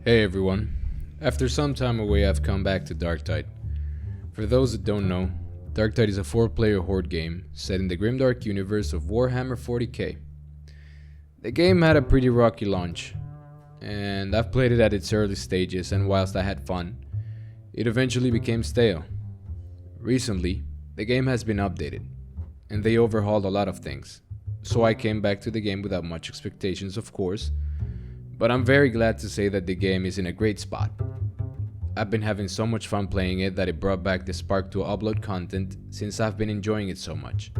Hey everyone, after some time away I've come back to Darktide. For those that don't know, Darktide is a 4-player horde game set in the Grimdark universe of Warhammer 40k. The game had a pretty rocky launch, and I've played it at its early stages, and whilst I had fun, it eventually became stale. Recently, the game has been updated, and they overhauled a lot of things, so I came back to the game without much expectations, of course, but I'm very glad to say that the game is in a great spot. I've been having so much fun playing it that it brought back the spark to upload content since I've been enjoying it so much,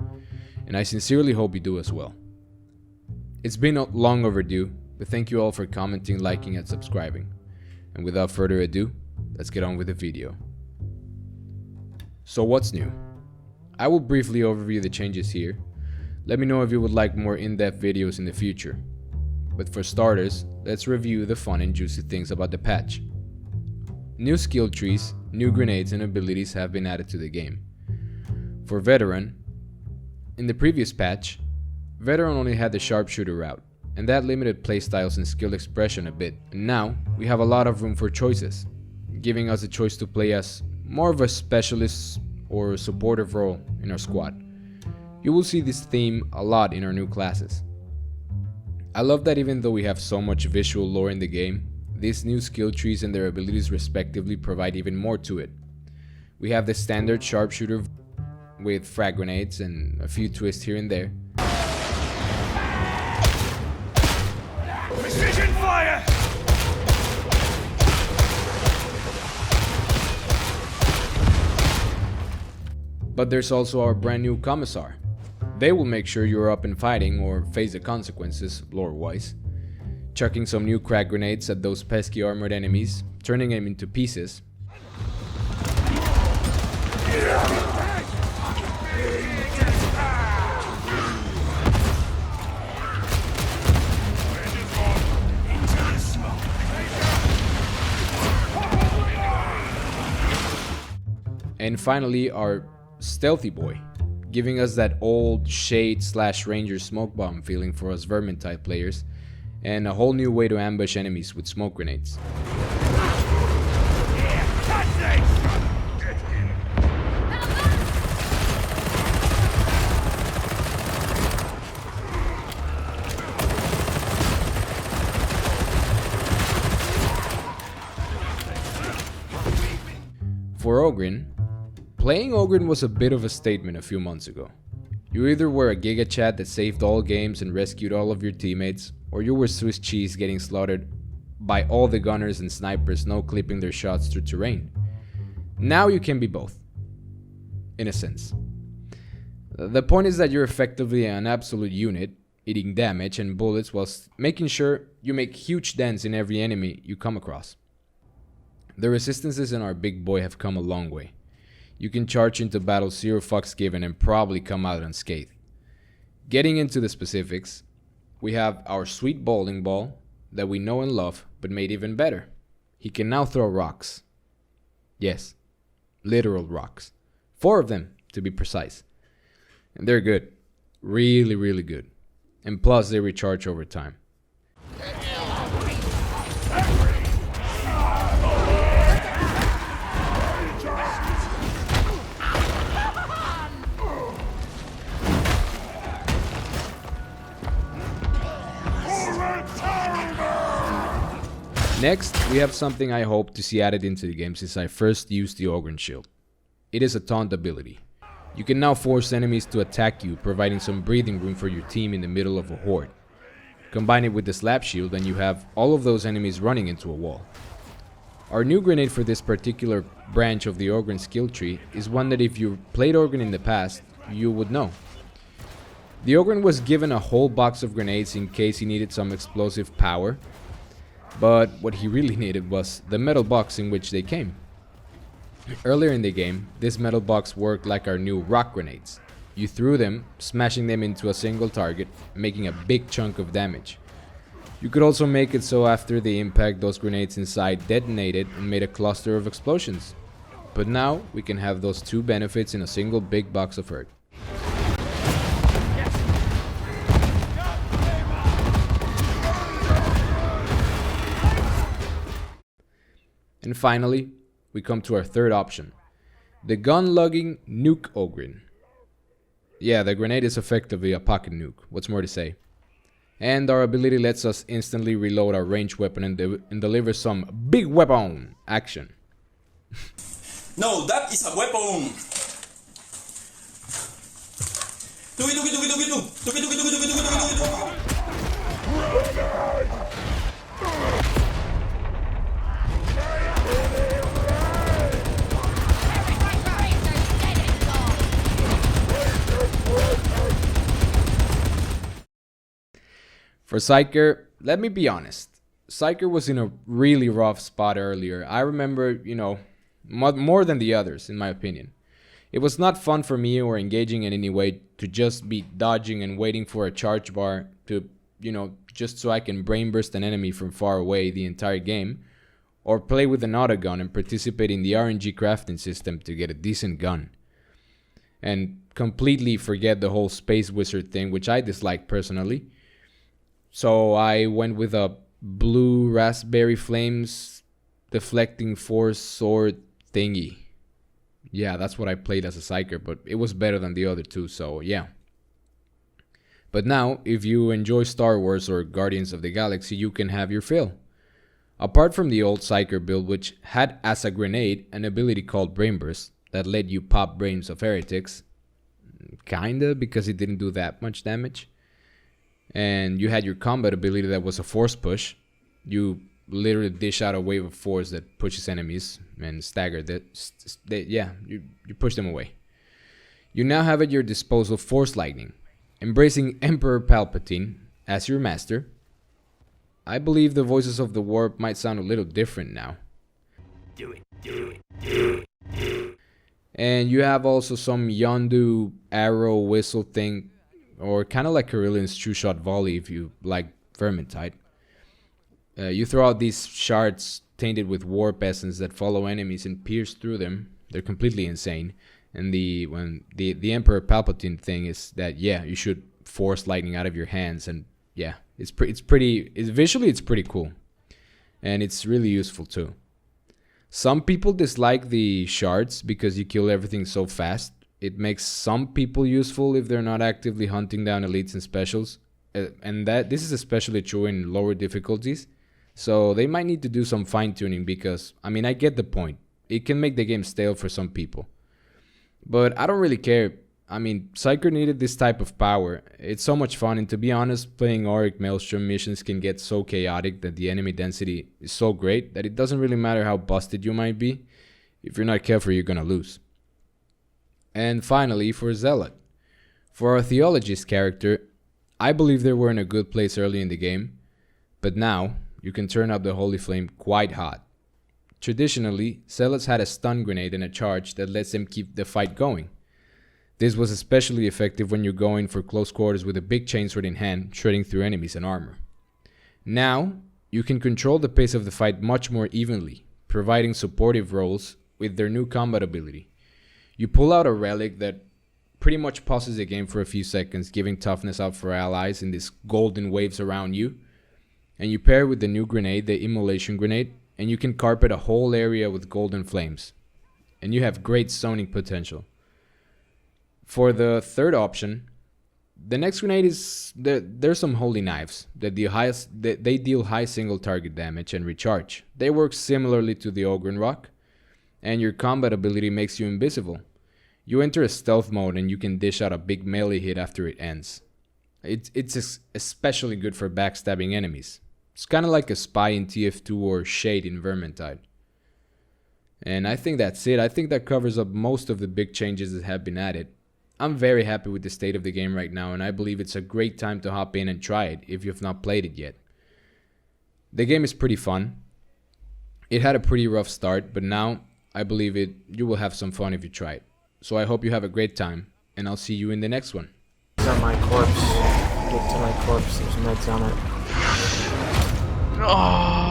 and I sincerely hope you do as well. It's been long overdue, but thank you all for commenting, liking, and subscribing. And without further ado, let's get on with the video. So what's new? I will briefly overview the changes here. Let me know if you would like more in-depth videos in the future. But for starters, let's review the fun and juicy things about the patch. New skill trees, new grenades and abilities have been added to the game. For Veteran, in the previous patch, Veteran only had the sharpshooter route, and that limited playstyles and skill expression a bit. And now, we have a lot of room for choices, giving us a choice to play as more of a specialist or supportive role in our squad. You will see this theme a lot in our new classes. I love that even though we have so much visual lore in the game, these new skill trees and their abilities respectively provide even more to it. We have the standard sharpshooter with frag grenades and a few twists here and there. Precision fire! But there's also our brand new Commissar. They will make sure you're up and fighting or face the consequences, lore-wise. Chucking some new crack grenades at those pesky armored enemies, turning them into pieces. And finally, our Stealthy Boy, giving us that old Shade/Ranger smoke bomb feeling for us Vermintide players, and a whole new way to ambush enemies with smoke grenades. For Ogryn, playing Ogryn was a bit of a statement a few months ago. You either were a Giga Chat that saved all games and rescued all of your teammates, or you were Swiss cheese getting slaughtered by all the gunners and snipers no-clipping their shots through terrain. Now you can be both, in a sense. The point is that you're effectively an absolute unit, eating damage and bullets whilst making sure you make huge dents in every enemy you come across. The resistances in our big boy have come a long way. You can charge into battle 0 fucks given and probably come out unscathed. Getting into the specifics, we have our sweet bowling ball that we know and love, but made even better. He can now throw rocks. Yes, literal rocks. 4 of them, to be precise. And they're good. Really, really good. And plus they recharge over time. Next, we have something I hope to see added into the game since I first used the Ogryn Shield. It is a taunt ability. You can now force enemies to attack you, providing some breathing room for your team in the middle of a horde. Combine it with the Slap Shield and you have all of those enemies running into a wall. Our new grenade for this particular branch of the Ogryn skill tree is one that if you played Ogryn in the past, you would know. The Ogryn was given a whole box of grenades in case he needed some explosive power. But what he really needed was the metal box in which they came. Earlier in the game, this metal box worked like our new rock grenades. You threw them, smashing them into a single target, making a big chunk of damage. You could also make it so after the impact, those grenades inside detonated and made a cluster of explosions. But now, we can have those two benefits in a single big box of hurt. And finally, we come to our third option, the gun-lugging nuke Ogryn. Yeah, the grenade is effectively a pocket nuke, what's more to say. And our ability lets us instantly reload our ranged weapon and deliver some big weapon action. No, that is a weapon! For Psyker, let me be honest. Psyker was in a really rough spot earlier. I remember, more than the others, in my opinion. It was not fun for me or engaging in any way to just be dodging and waiting for a charge bar to, just so I can brain burst an enemy from far away the entire game, or play with an autogun and participate in the RNG crafting system to get a decent gun. And completely forget the whole Space Wizard thing, which I dislike personally. So I went with a blue raspberry flames deflecting force sword thingy. Yeah, that's what I played as a Psyker, but it was better than the other two, so yeah. But now, if you enjoy Star Wars or Guardians of the Galaxy, you can have your fill. Apart from the old Psyker build, which had as a grenade an ability called Brain Burst that let you pop brains of heretics, kinda, because it didn't do that much damage. And you had your combat ability that was a force push. You literally dish out a wave of force that pushes enemies and stagger you push them away. You now have at your disposal Force Lightning, embracing Emperor Palpatine as your master. I believe the voices of the warp might sound a little different now. Do it. And you have also some Yondu arrow whistle thing, or kind of like Carillion's true shot volley if you like Vermintide. You throw out these shards tainted with warp essence that follow enemies and pierce through them. They're completely insane. And the Emperor Palpatine thing is that you shoot Force Lightning out of your hands, and it's visually pretty cool, and it's really useful too. Some people dislike the shards because you kill everything so fast. It makes some people useful if they're not actively hunting down elites and specials, and this is especially true in lower difficulties. So they might need to do some fine-tuning because, I get the point. It can make the game stale for some people. But I don't really care. Psyker needed this type of power. It's so much fun, and to be honest, playing Auric Maelstrom missions can get so chaotic that the enemy density is so great that it doesn't really matter how busted you might be. If you're not careful, you're gonna lose. And finally, for Zealot. For our Theologist character, I believe they were in a good place early in the game, but now you can turn up the Holy Flame quite hot. Traditionally, Zealots had a stun grenade and a charge that lets them keep the fight going. This was especially effective when you're going for close quarters with a big chainsword in hand, shredding through enemies and armor. Now, you can control the pace of the fight much more evenly, providing supportive roles with their new combat ability. You pull out a relic that pretty much pauses the game for a few seconds, giving toughness out for allies in these golden waves around you. And you pair it with the new grenade, the Immolation Grenade, and you can carpet a whole area with golden flames. And you have great zoning potential. For the third option, the next grenade is there's some holy knives that they deal high single target damage and recharge. They work similarly to the Ogryn Rock, and your combat ability makes you invisible. You enter a stealth mode and you can dish out a big melee hit after it ends. It's especially good for backstabbing enemies. It's kind of like a spy in TF2 or Shade in Vermintide. And I think that's it. I think that covers up most of the big changes that have been added. I'm very happy with the state of the game right now, and I believe it's a great time to hop in and try it if you've not played it yet. The game is pretty fun. It had a pretty rough start, but now I believe you will have some fun if you try it. So I hope you have a great time, and I'll see you in the next one. It's on my corpse. Get to my corpse. There's meds on it. Oh!